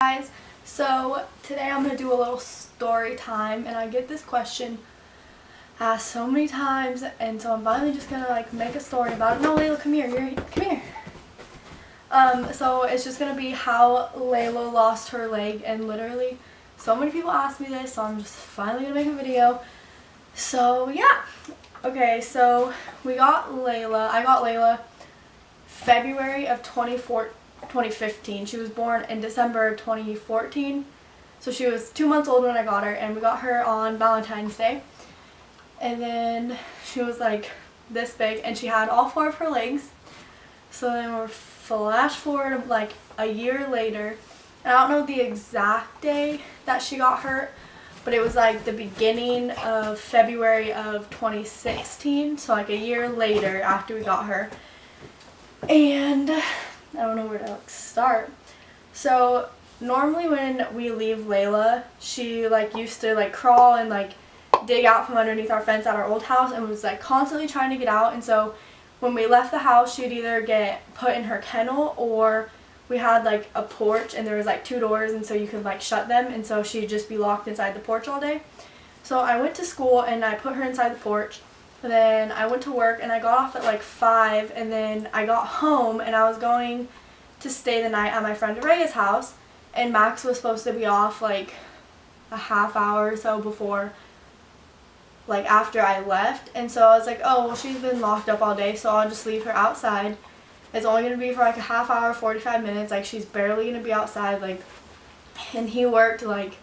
Guys, so today I'm going to do a little story time, and I get this question asked so many times, and so I'm finally just going to make a story about it. No, Layla, come here. Come here. So it's just going to be how Layla lost her leg, and literally so many people asked me this, so I'm just finally going to make a video. So yeah. Okay, so I got Layla February of 2015. She was born in December 2014. So she was 2 months old when I got her, and we got her on Valentine's Day. And then she was like this big, and she had all 4 of her legs. So then we're flash forward like a year later. And I don't know the exact day that she got hurt, but it was like the beginning of February of 2016. So like a year later after we got her. And I don't know where to start. So normally when we leave Layla, she used to crawl and dig out from underneath our fence at our old house and was constantly trying to get out. And so when we left the house, she'd either get put in her kennel, or we had a porch and there was 2 doors, and so you could shut them, and so she'd just be locked inside the porch all day. So I went to school and I put her inside the porch. And then I went to work and I got off at 5, and then I got home and I was going to stay the night at my friend Araya's house, and Max was supposed to be off a half hour or so before, after I left. And so I was like, oh well, she's been locked up all day, so I'll just leave her outside. It's only going to be for a half hour, 45 minutes, she's barely going to be outside. And he worked it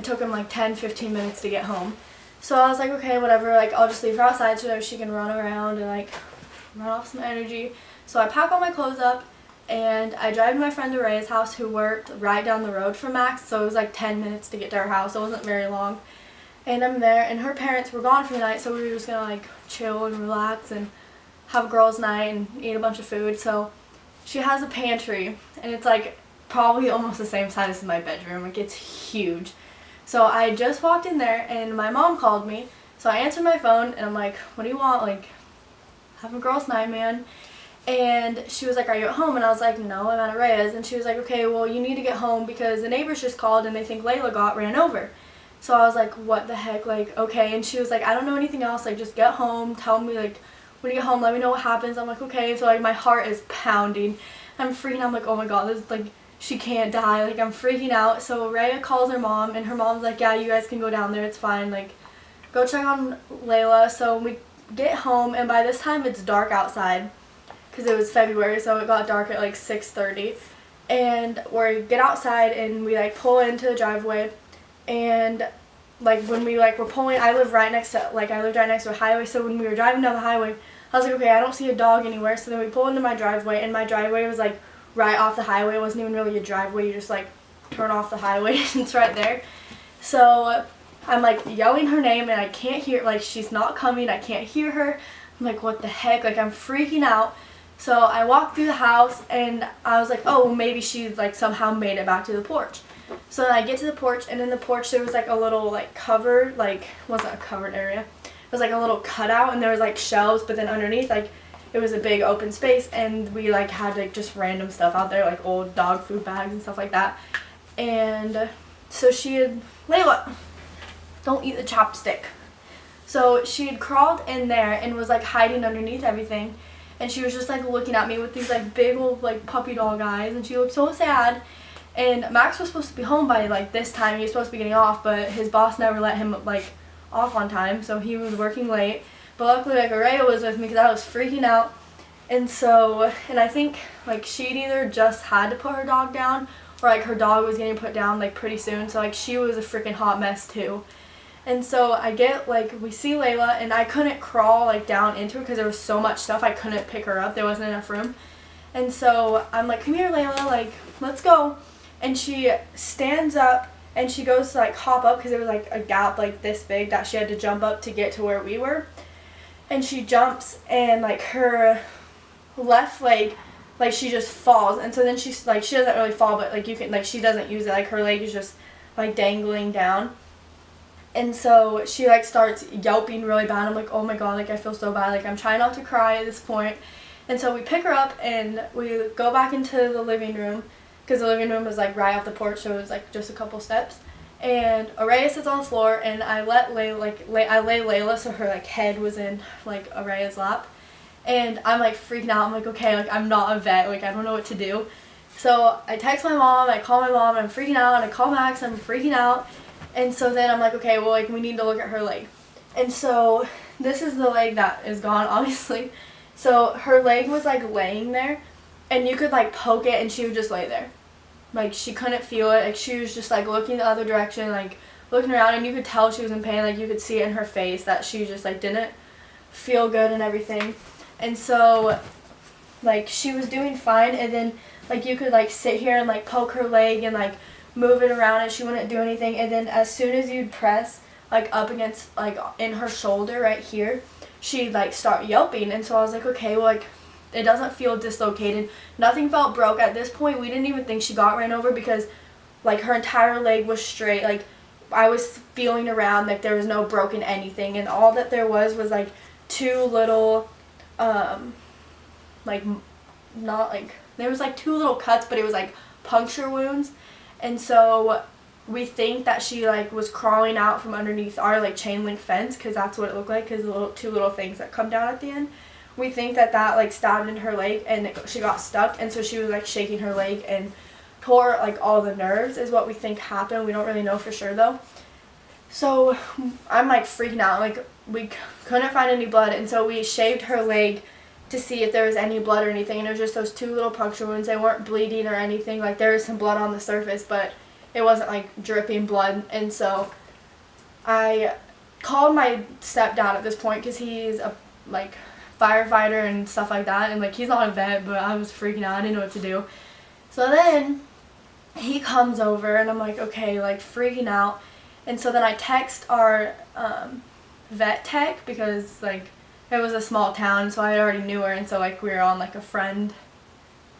took him 10-15 minutes to get home. So I was like, okay, whatever, I'll just leave her outside so that she can run around and run off some energy. So I pack all my clothes up and I drive to my friend Araya's house, who worked right down the road from Max, so it was 10 minutes to get to her house. It wasn't very long. And I'm there, and her parents were gone for the night, so we were just gonna chill and relax and have a girls' night and eat a bunch of food. So she has a pantry, and it's probably almost the same size as my bedroom. It's huge. So I just walked in there and my mom called me. So I answered my phone and I'm like, what do you want? Have a girls' night, man. And she was like, are you at home? And I was like, no, I'm at Araya's. And she was like, okay, well, you need to get home because the neighbors just called and they think Layla got ran over. So I was like, what the heck? Okay. And she was like, I don't know anything else. Just get home. Tell me, when you get home, let me know what happens. I'm like, okay. So my heart is pounding. I'm freaking out. I'm like, oh my God, this is she can't die. I'm freaking out. So Raya calls her mom, and her mom's like, yeah, you guys can go down there. It's fine. Go check on Layla. So we get home, and by this time it's dark outside because it was February, so it got dark at 6:30. And we get outside and we pull into the driveway, and when we were pulling, I live right next to a highway. So when we were driving down the highway, I was like, okay, I don't see a dog anywhere. So then we pull into my driveway, and my driveway was right off the highway. It wasn't even really a driveway. You just turn off the highway and it's right there. So I'm yelling her name and I can't hear, she's not coming. I can't hear her. I'm like, what the heck? I'm freaking out. So I walked through the house and I was like, oh, well, maybe she somehow made it back to the porch. So then I get to the porch, and in the porch there was a little covered, wasn't a covered area. It was a little cutout, and there was shelves, but then underneath it was a big open space, and we had just random stuff out there, old dog food bags and stuff like that. And so she had, Layla, don't eat the chopstick. So she had crawled in there and was hiding underneath everything, and she was just looking at me with these big old puppy dog eyes, and she looked so sad. And Max was supposed to be home by this time. He was supposed to be getting off, but his boss never let him off on time, so he was working late. But luckily, Araya was with me because I was freaking out. And so, and I think, she'd either just had to put her dog down, or, her dog was getting put down, pretty soon. So, she was a freaking hot mess, too. And so, I get, we see Layla, and I couldn't crawl, down into her because there was so much stuff. I couldn't pick her up. There wasn't enough room. And so, I'm like, come here, Layla, let's go. And she stands up, and she goes to, hop up because there was, a gap, this big that she had to jump up to get to where we were. And she jumps, and her left leg, she just falls. And so then she's she doesn't really fall, but you can she doesn't use it. Her leg is just dangling down. And so she starts yelping really bad. I'm like, oh my God, I feel so bad. I'm trying not to cry at this point. And so we pick her up and we go back into the living room, because the living room was like right off the porch, so it was like just a couple steps. And Araya sits on the floor, and I let Layla, I lay Layla so her like head was in like Araya's lap. And I'm like freaking out. I'm like, okay, like I'm not a vet, like I don't know what to do. So I text my mom, I call my mom, I'm freaking out, and I call Max, I'm freaking out. And so then I'm like, okay, well, like we need to look at her leg. And so this is the leg that is gone, obviously. So her leg was like laying there, and you could like poke it and she would just lay there. Like she couldn't feel it, like she was just like looking the other direction, like looking around, and you could tell she was in pain, like you could see it in her face that she just like didn't feel good and everything. And so like she was doing fine, and then like you could like sit here and like poke her leg and like move it around and she wouldn't do anything. And then as soon as you'd press like up against like in her shoulder right here, she'd like start yelping. And so I was like, okay, well, like it doesn't feel dislocated, nothing felt broke. At this point we didn't even think she got ran over because like her entire leg was straight. Like I was feeling around, like there was no broken anything, and all that there was like two little like not like there was like two little cuts, but it was like puncture wounds. And so we think that she like was crawling out from underneath our like chain link fence, because that's what it looked like, because the two little things that come down at the end. We think that like stabbed in her leg and she got stuck, and so she was like shaking her leg and tore like all the nerves is what we think happened. We don't really know for sure though. So I'm like freaking out, like we couldn't find any blood, and so we shaved her leg to see if there was any blood or anything, and it was just those two little puncture wounds. They weren't bleeding or anything, like there was some blood on the surface, but it wasn't like dripping blood. And so I called my stepdad at this point, because he's a like firefighter and stuff like that, and like he's not a vet, but I was freaking out, I didn't know what to do. So then he comes over, and I'm like, okay, like freaking out. And so then I text our vet tech, because like it was a small town, so I already knew her, and so like we were on like a friend,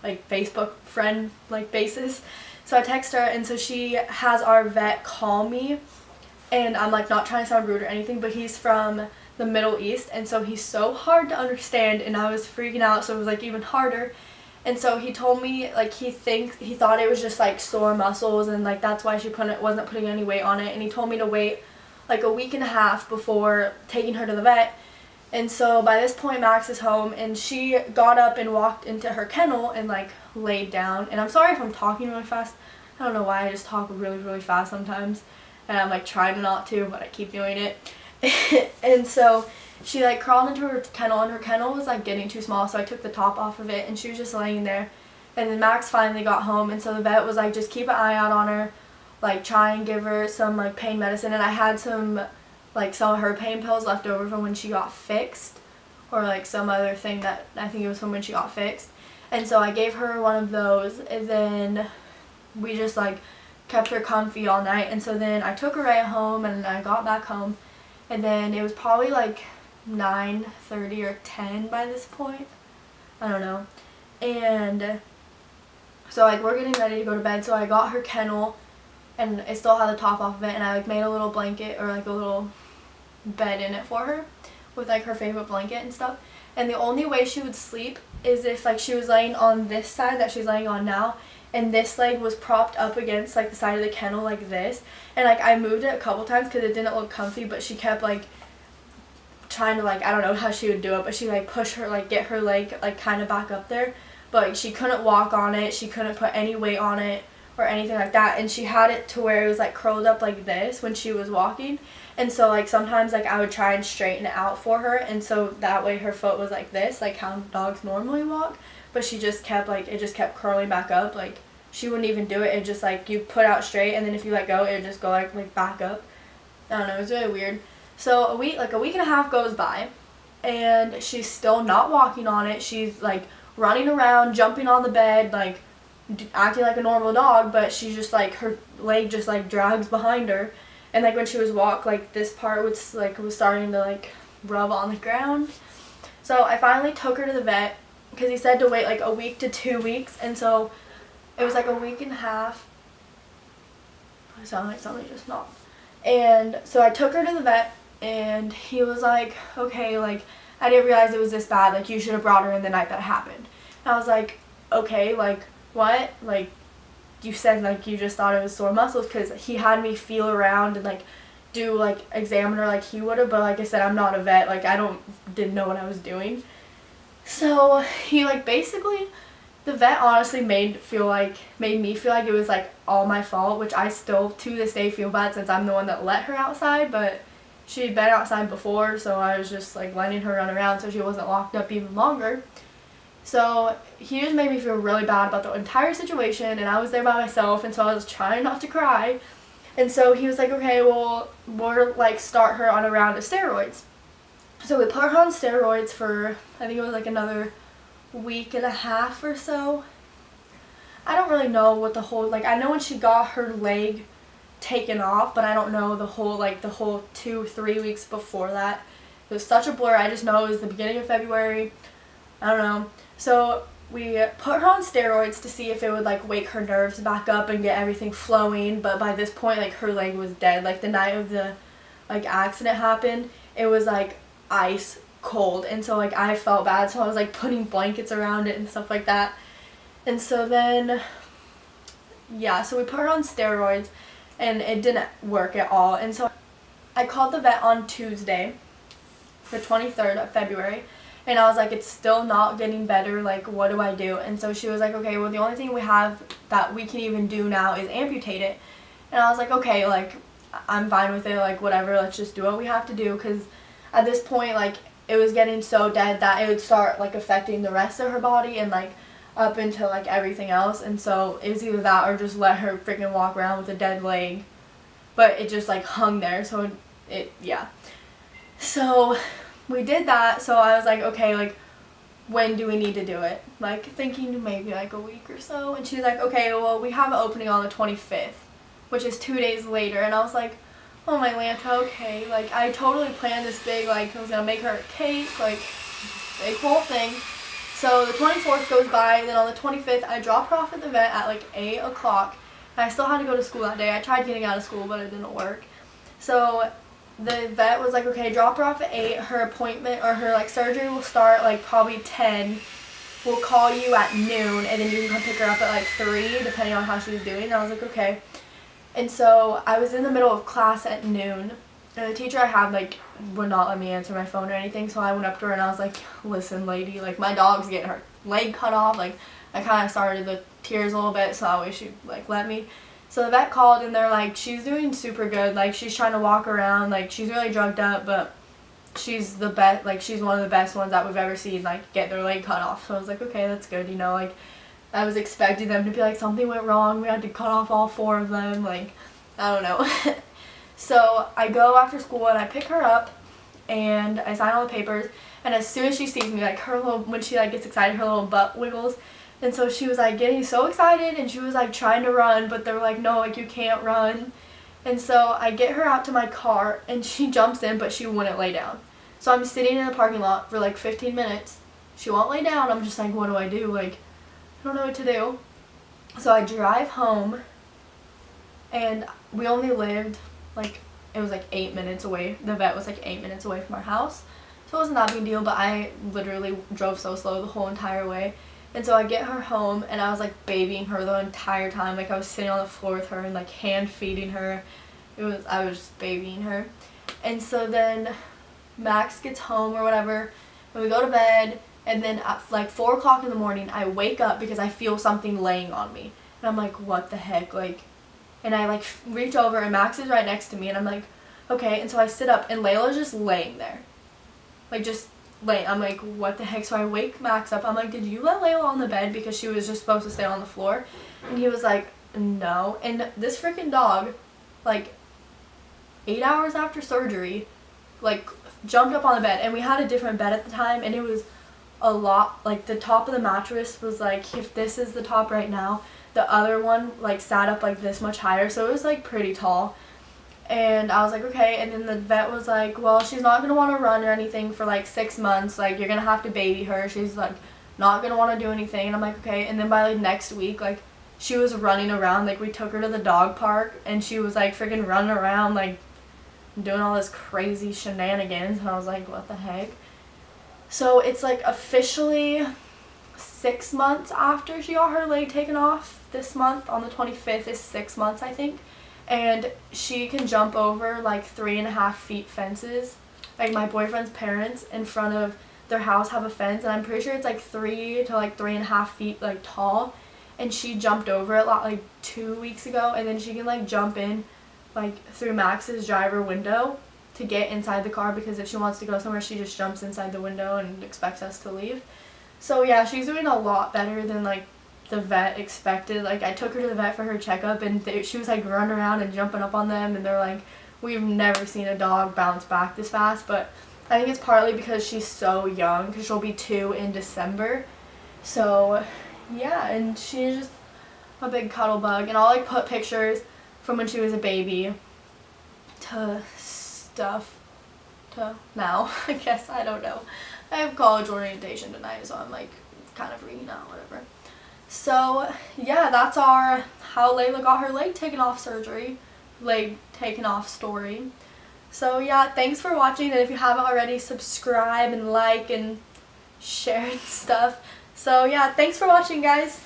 like Facebook friend like basis. So I text her, and so she has our vet call me, and I'm like not trying to sound rude or anything, but he's from the Middle East, and so he's so hard to understand, and I was freaking out, so it was like even harder. And so he told me like he thought it was just like sore muscles, and like that's why she wasn't putting any weight on it, and he told me to wait like a week and a half before taking her to the vet. And so by this point Max is home, and she got up and walked into her kennel and like laid down. And I'm sorry if I'm talking really fast, I don't know why, I just talk really really fast sometimes, and I'm like trying not to, but I keep doing it. And so she like crawled into her kennel, and her kennel was like getting too small, so I took the top off of it, and she was just laying there. And then Max finally got home, and so the vet was like, just keep an eye out on her, like try and give her some like pain medicine. And I had some of her pain pills left over from when she got fixed, or like some other thing that I think it was from when she got fixed. And so I gave her one of those, and then we just like kept her comfy all night. And so then I took her right home, and I got back home, and then it was probably like 9:30 or 10 by this point, I don't know. And so like we're getting ready to go to bed, so I got her kennel, and it still had the top off of it, and I like made a little blanket or like a little bed in it for her with like her favorite blanket and stuff. And the only way she would sleep is if like she was laying on this side that she's laying on now, and this leg was propped up against like the side of the kennel like this. And like I moved it a couple times because it didn't look comfy, but she kept like trying to like, I don't know how she would do it, but she like push her, like get her leg like kind of back up there, but like, she couldn't walk on it, she couldn't put any weight on it or anything like that. And she had it to where it was like curled up like this when she was walking. And so like sometimes like I would try and straighten it out for her, and so that way her foot was like this, like how dogs normally walk, but she just kept like, it just kept curling back up. Like she wouldn't even do it, it just like you put out straight, and then if you let go it would just go like back up. I don't know, it was really weird. So a week and a half goes by, and she's still not walking on it. She's like running around, jumping on the bed, like acting like a normal dog, but she's just like, her leg just like drags behind her. And like when she was like this part was starting to like rub on the ground. So I finally took her to the vet, because he said to wait like a week to 2 weeks, and so it was like a week and a half. I sound like somebody just knocked. And so I took her to the vet, and he was like, okay, like I didn't realize it was this bad, like you should have brought her in the night that it happened. And I was like, okay, like what? Like you said like you just thought it was sore muscles, because he had me feel around and like do like examine her like he would have, but like I said, I'm not a vet, like didn't know what I was doing. So he like basically, the vet honestly made me feel like it was like all my fault, which I still to this day feel bad since I'm the one that let her outside, but she'd been outside before, so I was just like letting her run around so she wasn't locked up even longer. So he just made me feel really bad about the entire situation, and I was there by myself, and so I was trying not to cry. And so he was like, okay, well, we'll like start her on a round of steroids. So we put her on steroids for, I think it was like another week and a half or so. I don't really know what the whole, like, I know when she got her leg taken off, but I don't know the whole 2-3 weeks before that. It was such a blur. I just know it was the beginning of February. I don't know. So we put her on steroids to see if it would like wake her nerves back up and get everything flowing, but by this point like her leg was dead. Like the night of the like accident happened, it was like ice cold, and so like I felt bad, so I was like putting blankets around it and stuff like that. And so then yeah, so we put her on steroids and it didn't work at all. And so I called the vet on Tuesday, the 23rd of February, and I was like, it's still not getting better, like what do I do? And so she was like, okay, well the only thing we have that we can even do now is amputate it. And I was like, okay, like I'm fine with it, like whatever, let's just do what we have to do, because at this point like it was getting so dead that it would start like affecting the rest of her body and like up into like everything else. And so it was either that or just let her freaking walk around with a dead leg, but it just like hung there. So yeah, so we did that. So I was like, okay, like when do we need to do it, like thinking maybe like a week or so. And she's like, okay, well we have an opening on the 25th, which is 2 days later. And I was like, oh my Lanta, okay, like I totally planned this big, like I was gonna make her a cake, like big whole thing. So the 24th goes by, and then on the 25th I dropped her off at the vet at like 8 o'clock. I still had to go to school that day. I tried getting out of school, but it didn't work. So the vet was like, okay, drop her off at 8. Her appointment or her like surgery will start like probably 10. We'll call you at noon, and then you can come pick her up at like 3, depending on how she was doing. And I was like, okay. And so I was in the middle of class at noon, and the teacher I had like would not let me answer my phone or anything. So I went up to her and I was like, listen lady, like my dog's getting her leg cut off. Like I kind of started the tears a little bit, so I wish she'd like let me. So the vet called and they're like, she's doing super good, like she's trying to walk around, like she's really drugged up, but she's the best, like she's one of the best ones that we've ever seen like get their leg cut off. So I was like, okay, that's good, you know, like I was expecting them to be like, something went wrong, we had to cut off all 4 of them, like I don't know. So I go after school and I pick her up and I sign all the papers, and as soon as she sees me, like her little, when she like gets excited, her little butt wiggles. And so she was like getting so excited, and she was like trying to run, but they were like, no, like you can't run. And so I get her out to my car and she jumps in, but she wouldn't lay down. So I'm sitting in the parking lot for like 15 minutes. She won't lay down. I'm just like, what do I do? Like, I don't know what to do. So I drive home, and we only lived like, it was like 8 minutes away. The vet was like 8 minutes away from our house. So it wasn't that big a deal, but I literally drove so slow the whole entire way. And so I get her home, and I was like babying her the entire time. Like I was sitting on the floor with her and like hand feeding her. I was just babying her. And so then Max gets home or whatever, and we go to bed, and then at like 4 o'clock in the morning I wake up because I feel something laying on me. And I'm like, what the heck? Like, and I like reach over, and Max is right next to me, and I'm like, okay. And so I sit up, and Layla's just laying there. Like just laying. I'm like, what the heck? So I wake Max up. I'm like, did you let Layla on the bed? Because she was just supposed to stay on the floor. And he was like, no. And this freaking dog, like 8 hours after surgery, like jumped up on the bed. And we had a different bed at the time, and it was a lot, like the top of the mattress was like, if this is the top right now, the other one like sat up like this much higher, so it was like pretty tall. And I was like, okay. And then the vet was like, well, she's not going to want to run or anything for like 6 months, like you're going to have to baby her, she's like not going to want to do anything. And I'm like, okay. And then by like next week, like she was running around, like we took her to the dog park, and she was like freaking running around like doing all this crazy shenanigans. And I was like, what the heck? So it's like officially 6 months after she got her leg taken off. This month on the 25th is 6 months, I think. And she can jump over like 3.5 feet fences. Like my boyfriend's parents in front of their house have a fence, and I'm pretty sure it's like 3 to like 3.5 feet like tall. And she jumped over it like 2 weeks ago, and then she can like jump in like through Max's driver window to get inside the car, because if she wants to go somewhere, she just jumps inside the window and expects us to leave. So yeah, she's doing a lot better than like the vet expected. Like I took her to the vet for her checkup, and she was like running around and jumping up on them, and they're like, we've never seen a dog bounce back this fast. But I think it's partly because she's so young, because she'll be 2 in December. So yeah, and she's just a big cuddle bug. And I'll like put pictures from when she was a baby to stuff to now. I guess, I don't know. I have college orientation tonight, so I'm like kind of freaking out, whatever. So yeah, that's our how Laila got her leg taken off story. So yeah, thanks for watching, and if you haven't already, subscribe and like and share and stuff. So yeah, thanks for watching, guys.